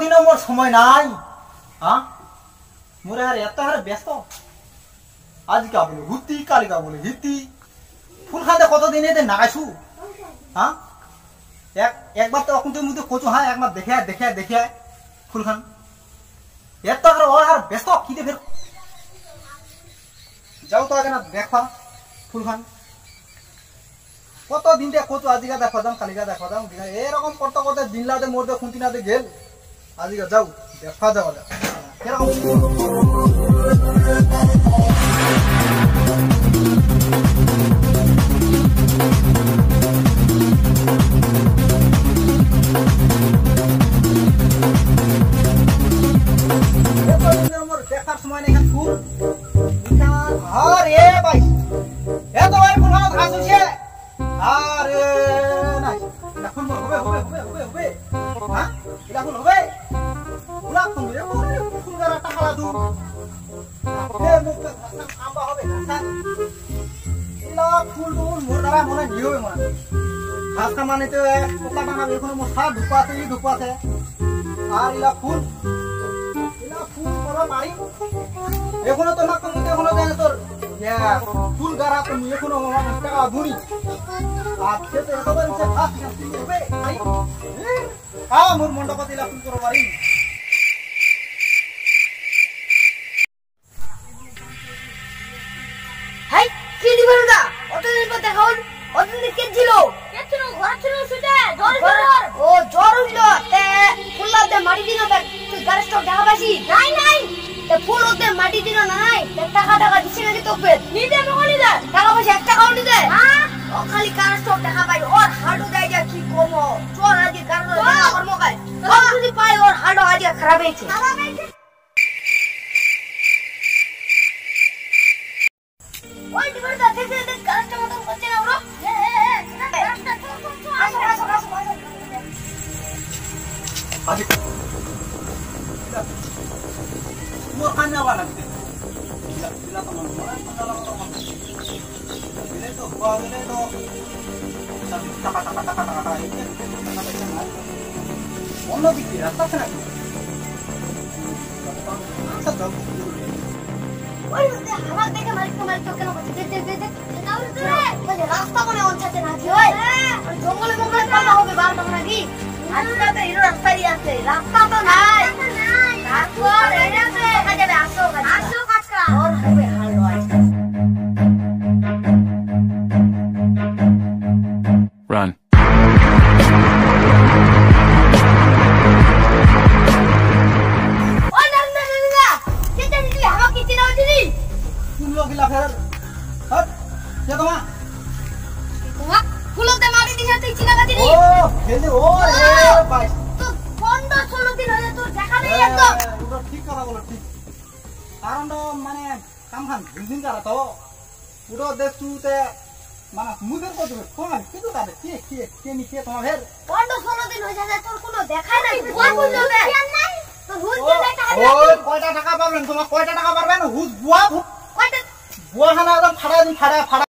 দিনও মোর সময় নাই। মোরে আর এত হারে ব্যস্ত, আজকা বলে ঘুরতি, কালিকা বলে ঘিরতি, ফুল খাতে কতদিন এদের নাগাইছু। একবার তো এখন তুই কচু একবার দেখে ফুল খান এত আর ব্যস্ত কি দে ফের যাও তো আগে না দেখা ফুল খান কতদিন দিয়ে কচু আজিকা দেখা দাম কালিকা দেখা দাম এরকম করতে করতে দিন লাদে মোর খুঁটি নাতে গেল আজিকা যাও দেখা যাওয়া যায় কিরকম দেখার সময় নেই ফুল আরে ভাই এত ভাই ফুল আসছে আরে নাই এটা ফুল হবে হবে হবে হবে হবে এটা ফুল হবে ফুলা তুমি রে ফুল গারা টাকা দু এ মুখ আম্বা হবে ইলা ফুল মোর দ্বারা মনে নিয়বে মানে খাসটা মানে তো পোকা বানাবে এখন মোর সার ঢুকাতে আর ইলা ফুল বাড়ি এখনো তো না তুমি এখনো জানো তোর ফুল গারা তুমি এখনো টাকা বুড়ি আর খেতে এতবার ইচ্ছে খাস হবে মোর মন্ডপ দিলা ফুল করো বাড়ি হাই কি দিবেন দা অতদিন পর দেখা হল অতদিন কে ছিল ঘর ছিল সেটা জ্বর ও জ্বর হইল তে ফুললাতে মাটি দিন তুই গাড়ি স্টক দেখা পাইছি নাই তে ফুল ওতে মাটি দিন নাই তে টাকা দিছে নাকি তোকে নিতে মগনি দা টাকা পয়সা 1 টাকাও নিতে ও খালি গাড়ি স্টক দেখা পাই ওর হাড়ু যায় যা কি কম জ্বর আজকে গাড়ি দেখা কর্ম গায় ও যদি পাই ওর হাড়ু আজকে খারাপ হইছে ওই দিবার দা থেকে গাড়িটা মতন করছে না ব্রো আজকে মোর খানা वाला দিতে দিলা তো মন মনে খানা তো মন দিলে তো বাগলে তো টাকা এই টাকা পয়সা না অন্য দিক দিয়ে রাস্তা আছে নাকি আচ্ছা তো ওই মধ্যে আমার দেখে মালিক তো কেন করতে দে তাহলে তো রে রাস্তা কোনে অঞ্চলে নাকি ওই জঙ্গলে পাওয়া হবে বার নাকি আজকে তো হিরো রাস্তা দিয়ে আছে রাস্তা তো নাই তারপর এটাতে দেখা যাবে আসো কাটকা ওর হবে হালো আছে Run. ও না কেটে দিলি হাওয়া কিতে নাও দিদি तुम लोग गिला फिर हट ये तुम्हारा ফুলতে মারি দিছে তুই চিনা দিদি ও খেলে ও রে ভাই তো 15-16 দিন হয়ে তোর দেখা নেই একদম ওটা ঠিক করা বলো ঠিক কারণ তো মানে কাম খান দিন করা তো ওটা দেখছুতে মানে মুদের কত কোন কিছু কাটে কে নি কে তোমার ফের 15-16 দিন হয়ে যায় তোর কোনো দেখাই নাই বুয়া বুঝলো নাই তো হুজ দিলে টাকা ওই কয়টা টাকা পাবেন তোমার কয়টা টাকা পারবেন হুজ বুয়া কয়টা বুয়া খানা একদম ফাড়া